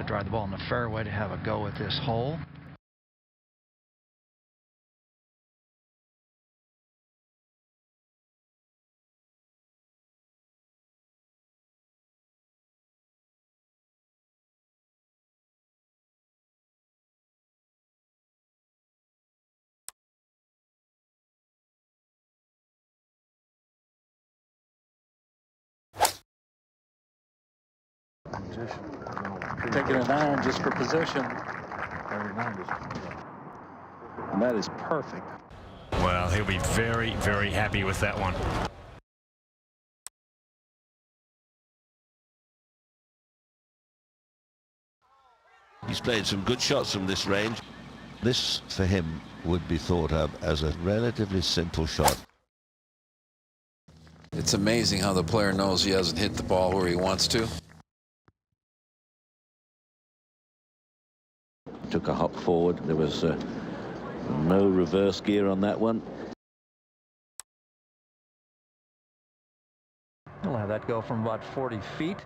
drive the ball in the fairway to have a go at this hole. Taking an iron just for possession. And that is perfect. Well, he'll be very, very happy with that one. He's played some good shots from this range. This, for him, would be thought of as a relatively simple shot. It's amazing how the player knows he hasn't hit the ball where he wants to. Took a hop forward. There was no reverse gear on that one. We'll have that go from about 40 feet.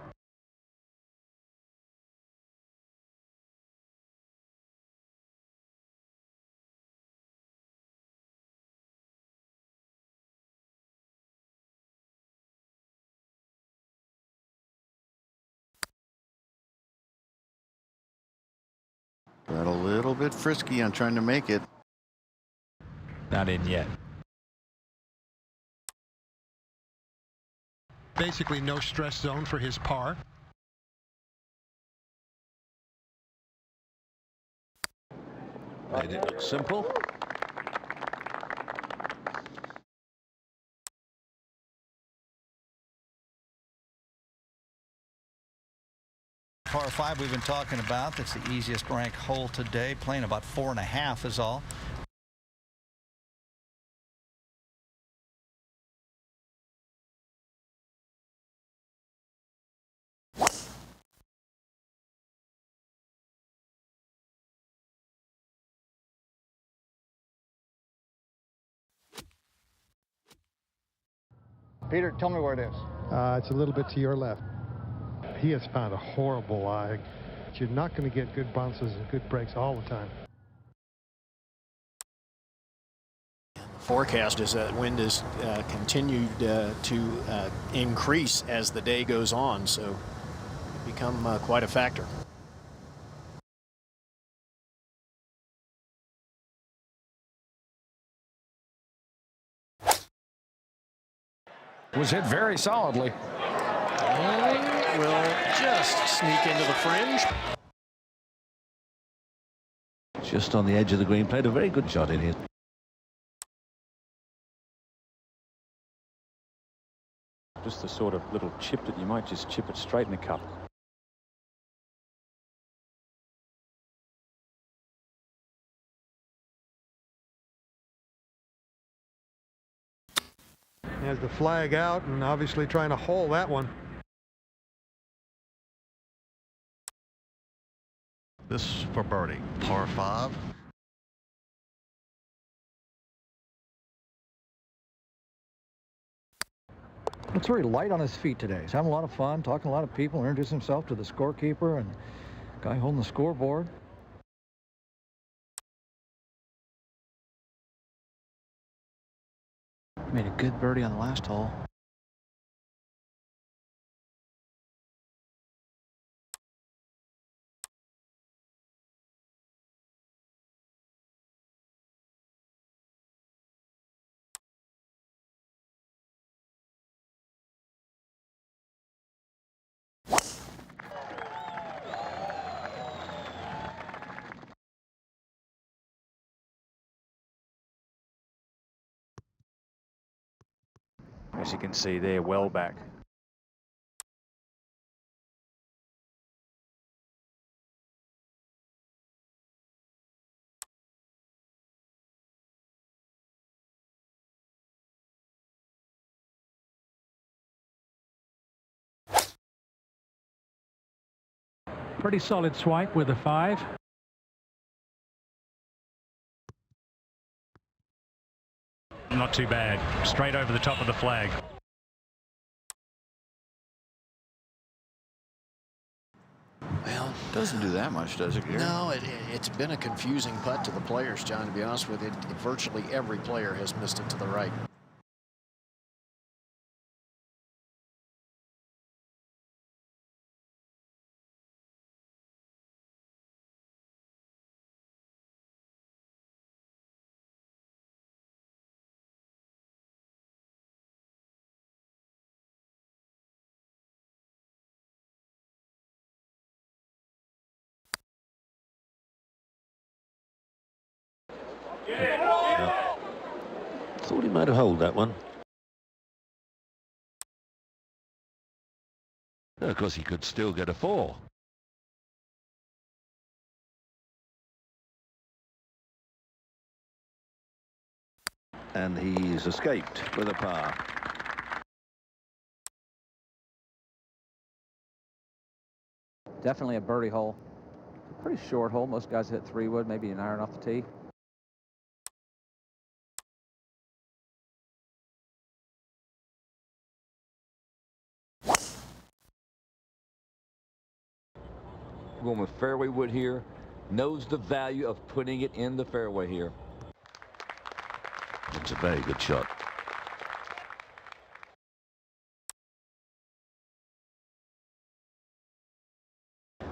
Got a little bit frisky on trying to make it. Not in yet. Basically no stress zone for his par. Made it look simple. Par 5 we've been talking about. That's the easiest ranked hole today. Playing about 4.5 is all. Peter, tell me where it is. It's a little bit to your left. He has found a horrible lie. You're not going to get good bounces and good breaks all the time. Forecast is that wind is continued to increase as the day goes on, so it become quite a factor. Was hit very solidly. Will just sneak into the fringe. Just on the edge of the green. Played a very good shot in here. Just the sort of little chip that you might just chip it straight in the cup. He has the flag out and obviously trying to hole that one. This for birdie, par 5. Looks very light on his feet today. He's having a lot of fun, talking to a lot of people, introducing himself to the scorekeeper and guy holding the scoreboard. Made a good birdie on the last hole. As you can see there, well back. Pretty solid swipe with a 5. Not too bad. Straight over the top of the flag. Well, Doesn't do that much, does it, Gary? No, it's been a confusing putt to the players, John, to be honest with you. Virtually every player has missed it to the right. Thought he might have held that one. Of course, he could still get a 4. And he's escaped with a par. Definitely a birdie hole. Pretty short hole. Most guys hit 3-wood, maybe an iron off the tee. Going with fairway wood here, knows the value of putting it in the fairway here. It's a very good shot.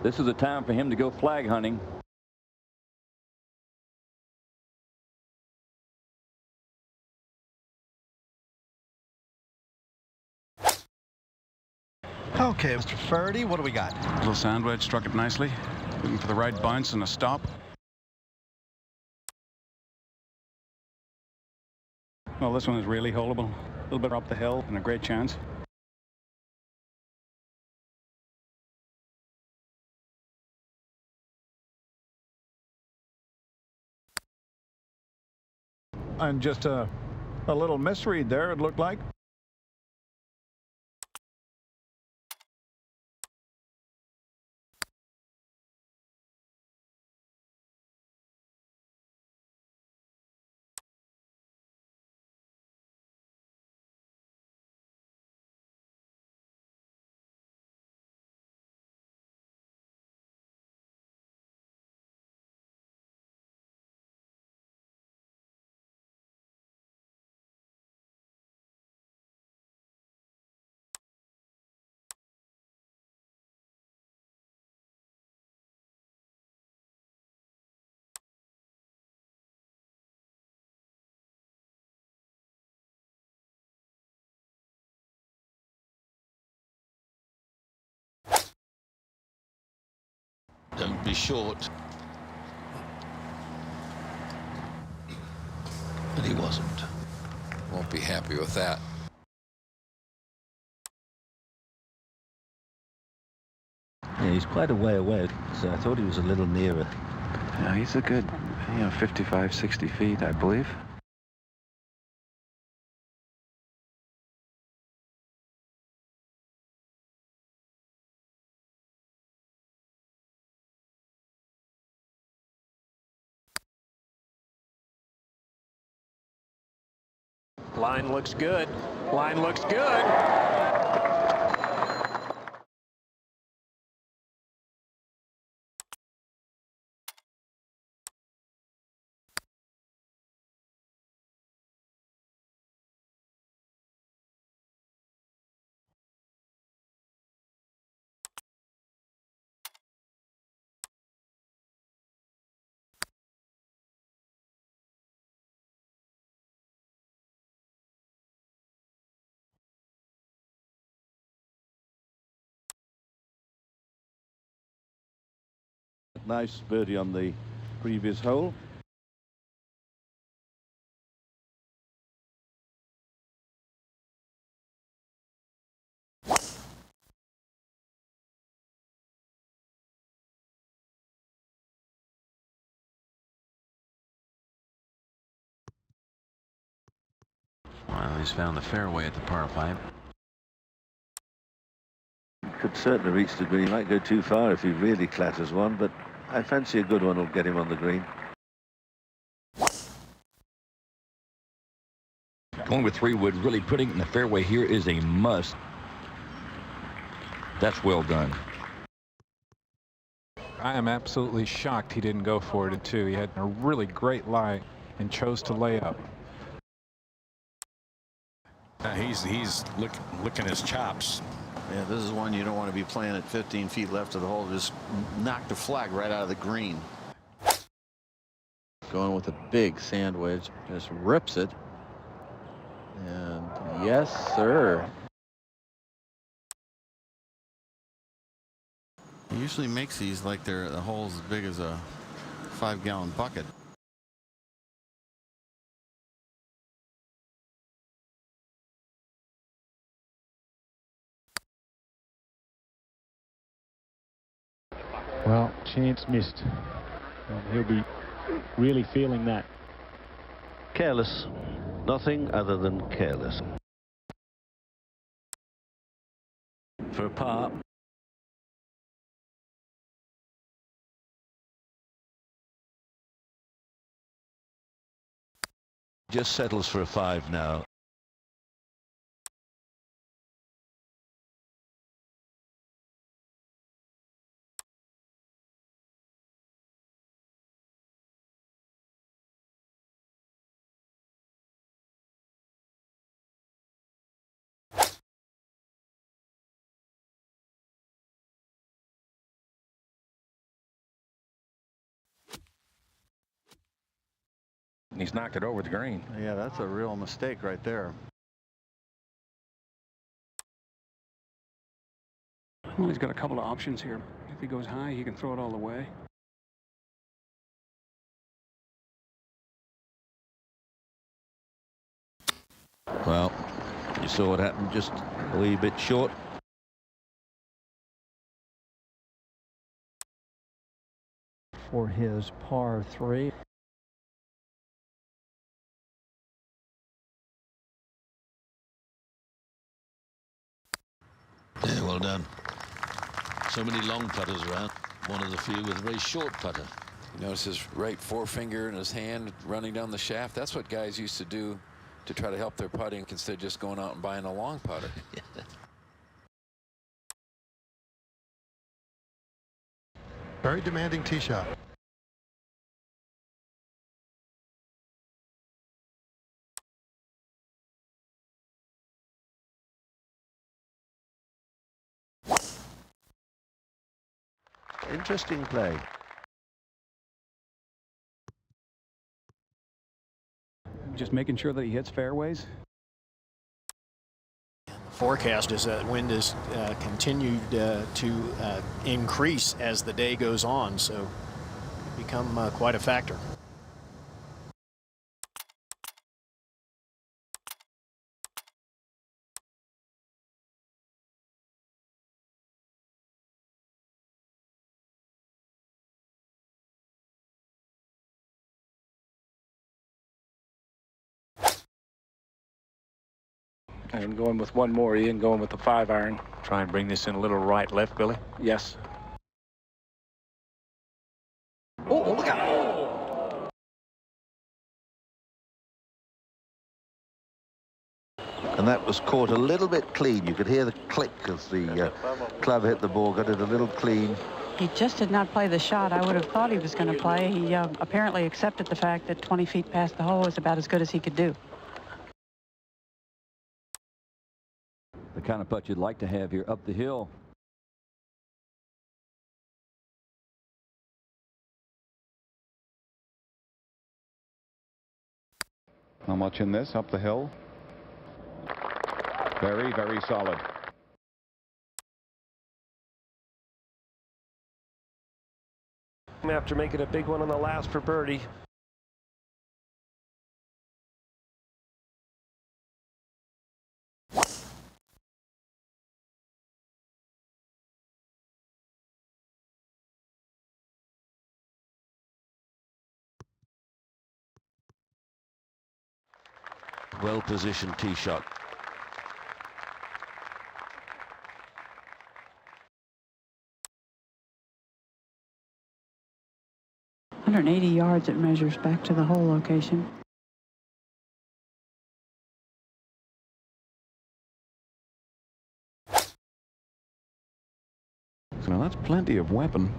This is a time for him to go flag hunting. Okay, Mr. Faraday, what do we got? Little sand wedge, struck it nicely. Looking for the right bounce and a stop. Well, this one is really holdable. A little bit up the hill and a great chance. And just a little misread there, it looked like. Don't be short. And he wasn't. Won't be happy with that. Yeah, he's quite a way away, so I thought he was a little nearer. Yeah, he's a good, 55, 60 feet, I believe. Line looks good. Line looks good. Nice birdie on the previous hole. Well, he's found the fairway at the par 5. Could certainly reach the green. He might go too far if he really clatters one, but I fancy a good one will get him on the green. Going with 3-wood, really putting it in the fairway here is a must. That's well done. I am absolutely shocked he didn't go for it in 2. He had a really great lie and chose to lay up. He's licking his chops. Yeah, this is one you don't want to be playing at 15 feet left of the hole. Just knock the flag right out of the green. Going with a big sand wedge, just rips it. And yes, sir. He usually makes these like the hole's as big as a 5-gallon bucket. Well, chance missed. And he'll be really feeling that. Careless. Nothing other than careless. For a par. Just settles for a 5 now. He's knocked it over the green. Yeah, that's a real mistake right there. Well, he's got a couple of options here. If he goes high, he can throw it all the way. Well, you saw what happened, just a wee bit short. For his par 3. Yeah, well done. So many long putters around. One of the few with a very short putter. You notice his right forefinger in his hand running down the shaft. That's what guys used to do to try to help their putting instead of just going out and buying a long putter. Very demanding tee shot. Interesting play. Just making sure that he hits fairways. Forecast is that wind is continued to increase as the day goes on, so become quite a factor. And going with one more, Ian, going with the 5-iron. Try and bring this in a little right left, Billy. Yes. Oh, look out! And that was caught a little bit clean. You could hear the click as the club hit the ball, got it a little clean. He just did not play the shot I would have thought he was going to play. He apparently accepted the fact that 20 feet past the hole is about as good as he could do. The kind of putt you'd like to have here up the hill. How much in this up the hill? Very, very solid. After making a big one on the last for birdie. Well-positioned tee shot. $180 yards it measures back to the hole location. So now that's plenty of weapon.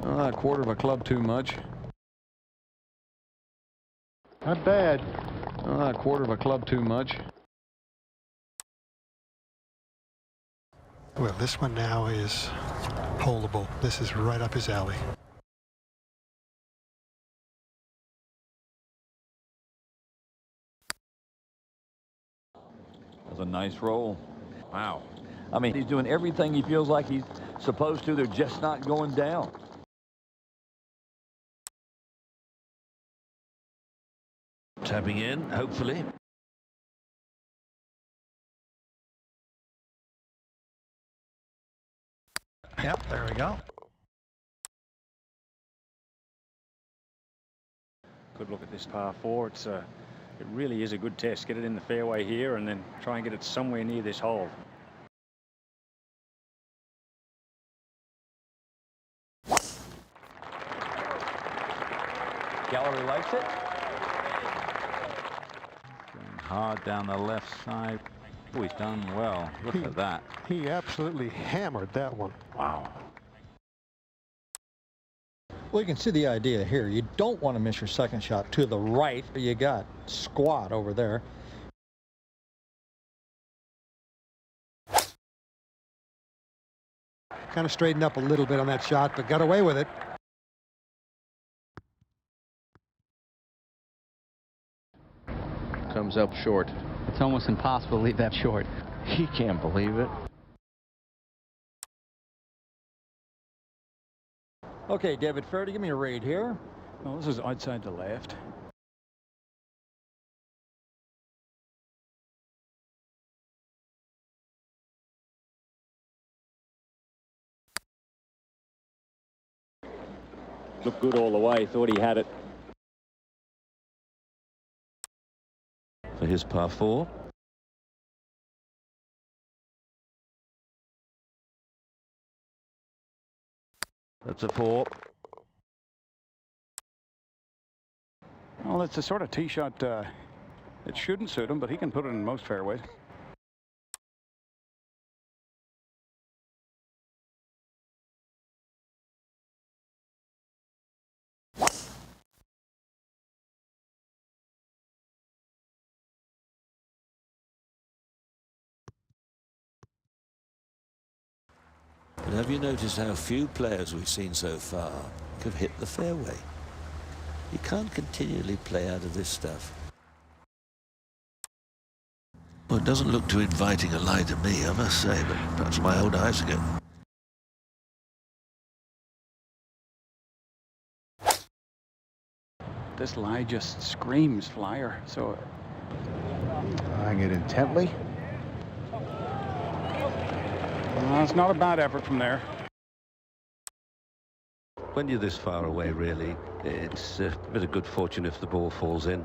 A quarter of a club too much. Not bad. A quarter of a club too much. Well, this one now is holeable. This is right up his alley. That's a nice roll. Wow. I mean, he's doing everything he feels like he's supposed to. They're just not going down. Tapping in, hopefully. Yep, there we go. Good look at this par 4. It really is a good test. Get it in the fairway here and then try and get it somewhere near this hole. Gallery likes it. Going hard down the left side. Oh, he's done well. Look at that. He absolutely hammered that one. Wow. Well, you can see the idea here. You don't want to miss your second shot to the right. You got squat over there. Kind of straightened up a little bit on that shot, but got away with it. Comes up short. It's almost impossible to leave that short. He can't believe it. Okay, David Faraday, give me a read here. Well, this is outside the left. Looked good all the way. Thought he had it. For his par 4. That's a 4. Well, it's a sort of tee shot. It shouldn't suit him, but he can put it in most fairways. But have you noticed how few players we've seen so far have hit the fairway? You can't continually play out of this stuff. Well, it doesn't look too inviting a lie to me, I must say, but perhaps my own eyes again. This lie just screams flyer. So Eyeing it intently. it's not a bad effort from there. When you're this far away, really, it's a bit of good fortune if the ball falls in.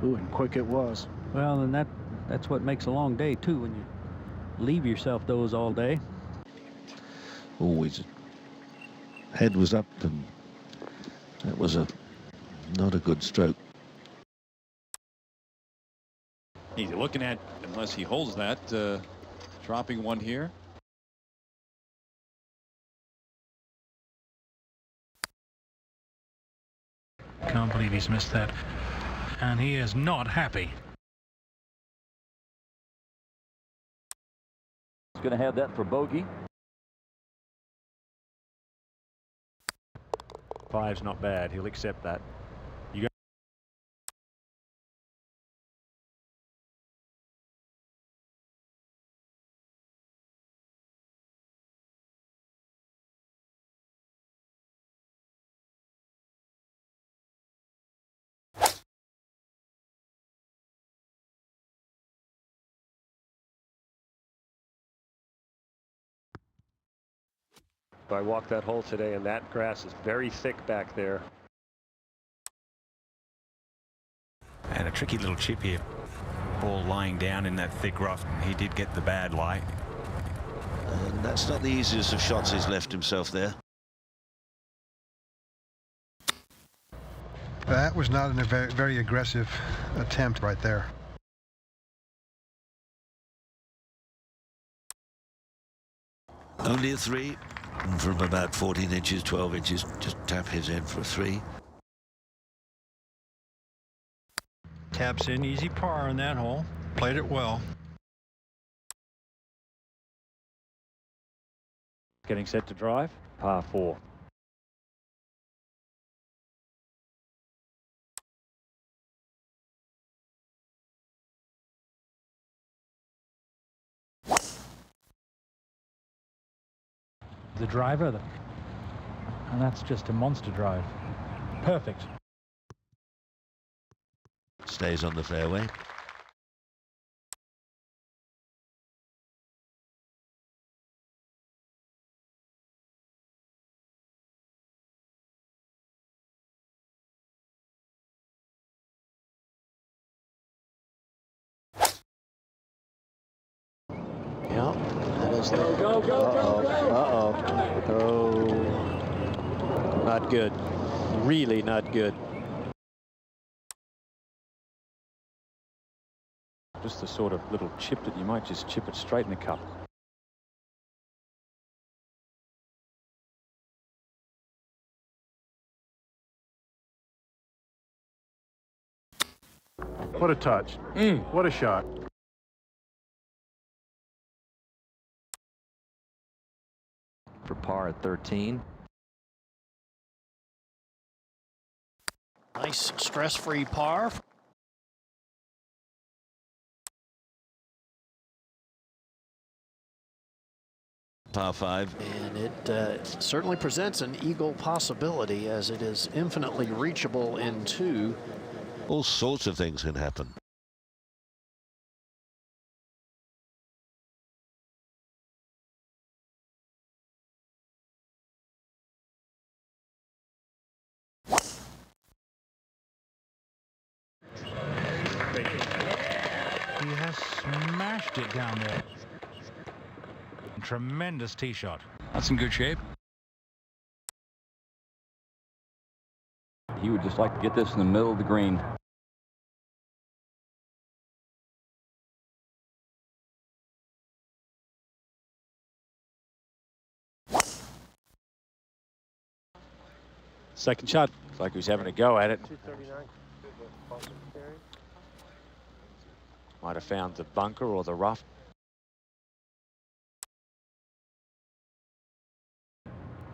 Ooh, and quick it was. Well, and that's what makes a long day too, when you leave yourself those all day. Always. Head was up, and that was not a good stroke. He's looking at, unless he holds that, dropping one here. Can't believe he's missed that. And he is not happy. He's going to have that for bogey. 5's not bad. He'll accept that. You got I walked that hole today, and that grass is very thick back there. And a tricky little chip here. Ball lying down in that thick rough. He did get the bad lie. And that's not the easiest of shots he's left himself there. That was not a very, very aggressive attempt right there. Only a 3, and from about 14 inches, 12 inches, just tap his in for a 3. Taps in, easy par on that hole. Played it well. Getting set to drive, par 4. The driver, and that's just a monster drive. Perfect. Stays on the fairway. Yeah, that is the... Uh-oh. Oh. Not good. Really not good. Just the sort of little chip that you might just chip it straight in the cup. What a touch. What a shot. For par at 13. Nice stress-free par. Par 5. And it certainly presents an eagle possibility, as it is infinitely reachable in 2. All sorts of things can happen. He has smashed it down there. Tremendous tee shot. That's in good shape. He would just like to get this in the middle of the green. Second shot. Looks like he was having a go at it. Might have found the bunker or the rough.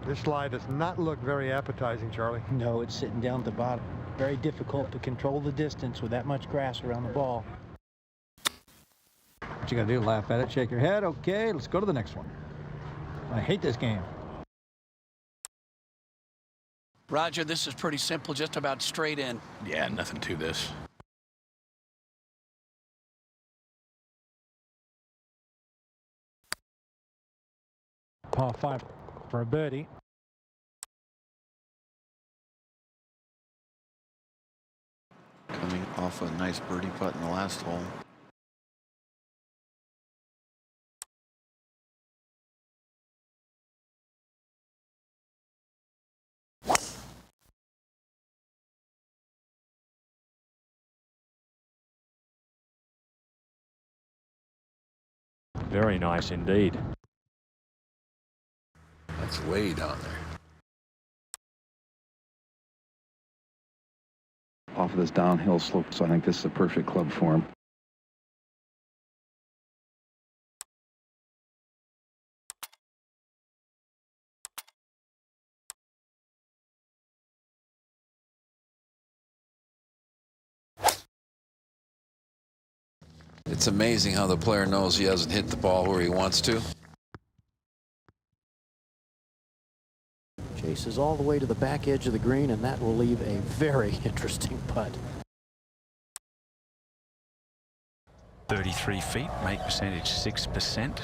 This slide does not look very appetizing, Charlie. No, it's sitting down at the bottom. Very difficult to control the distance with that much grass around the ball. What you gotta do, laugh at it, shake your head. Okay, let's go to the next one. I hate this game. Roger, this is pretty simple, just about straight in. Yeah, nothing to this. Par 5 for a birdie. Coming off a nice birdie putt in the last hole. Very nice indeed. That's way down there. Off of this downhill slope, so I think this is a perfect club for him. It's amazing how the player knows he hasn't hit the ball where he wants to. Chases all the way to the back edge of the green, and that will leave a very interesting putt. 33 feet, make percentage 6%.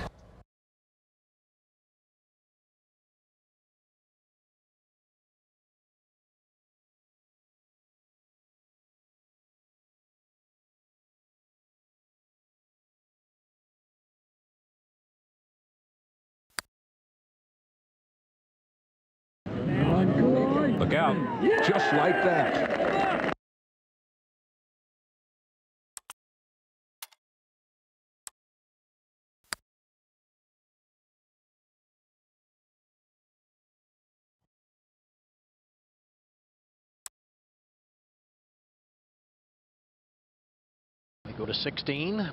Look out. Just like that. We go to 16.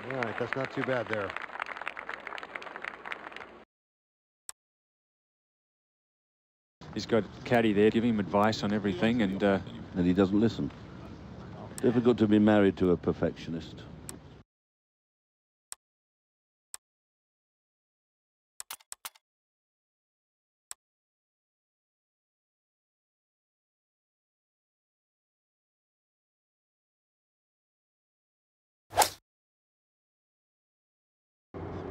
All right, that's not too bad there. He's got caddy there giving him advice on everything, and he doesn't listen. Difficult to be married to a perfectionist.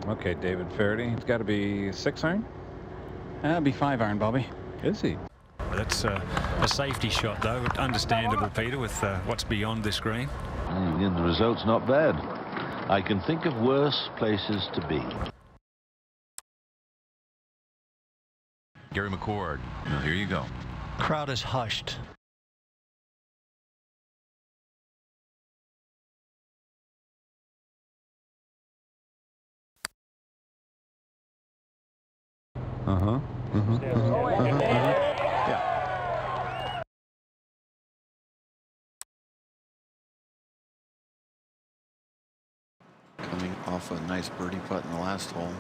Okay, David Faraday. It's got to be 6-iron? That'll be 5-iron, Bobby. Is he? That's a safety shot, though. Understandable, Peter, with what's beyond this green. The result's not bad. I can think of worse places to be. Gary McCord. Well, here you go. Crowd is hushed. Yeah. Coming off a nice birdie putt in the last hole.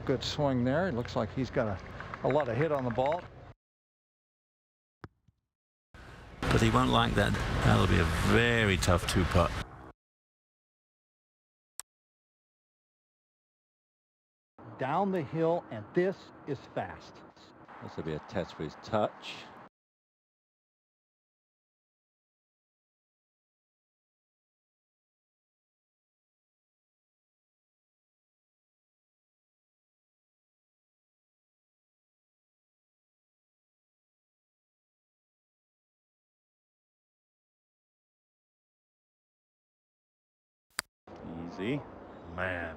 Good swing there. It looks like he's got a lot of hit on the ball. But he won't like that. That'll be a very tough two-putt. Down the hill, and this is fast. This will be a test for his touch. easy. Man.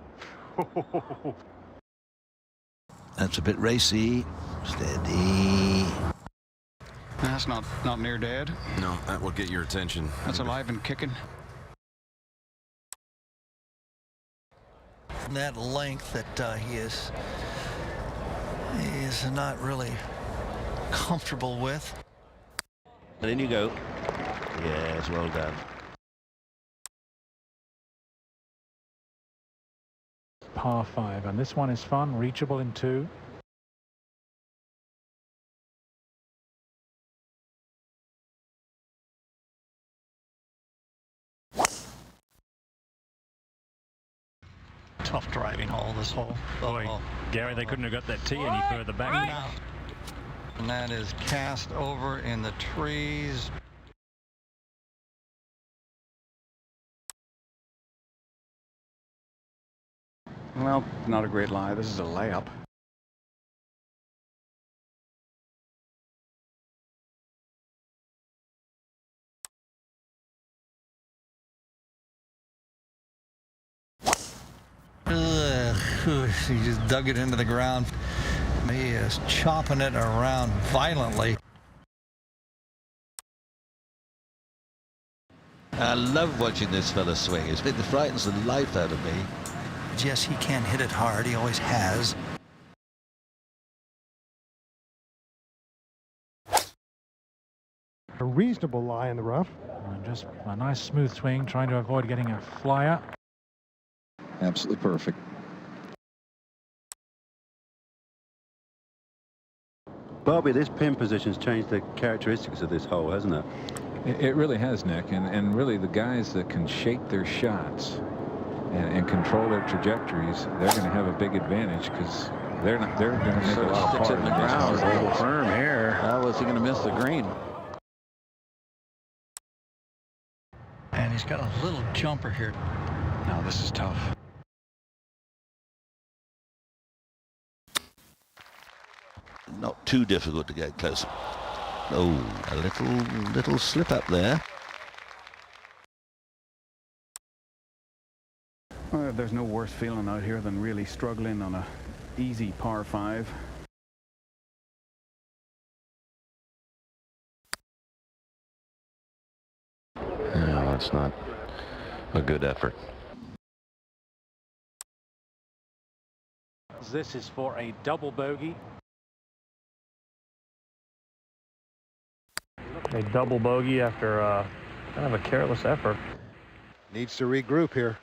That's a bit racy. Steady. That's not near dead. No, that will get your attention. That's alive and kicking. That length that he is not really comfortable with. And in you go. Yes, well done. Par 5, and this one is fun, reachable in 2. Tough driving hole, this hole. Boy, Gary, they couldn't have got that tee any further back. No. And that is cast over in the trees. Well, not a great lie. This is a layup. He just dug it into the ground. He is chopping it around violently. I love watching this fella swing. It frightens the life out of me. Yes, he can hit it hard. He always has. A reasonable lie in the rough. And just a nice smooth swing, trying to avoid getting a flyer. Absolutely perfect. Bobby, this pin position's changed the characteristics of this hole, hasn't it? It really has, Nick, and really the guys that can shape their shots and control their trajectories, they're going to have a big advantage because they're going to make a lot of Sticks it in the ground. A little firm here. How was he going to miss the green? And he's got a little jumper here. Now this is tough. Not too difficult to get closer. Oh, a little slip up there. Well, there's no worse feeling out here than really struggling on a easy par 5. No, that's not a good effort. This is for a double bogey. A double bogey after kind of a careless effort. Needs to regroup here.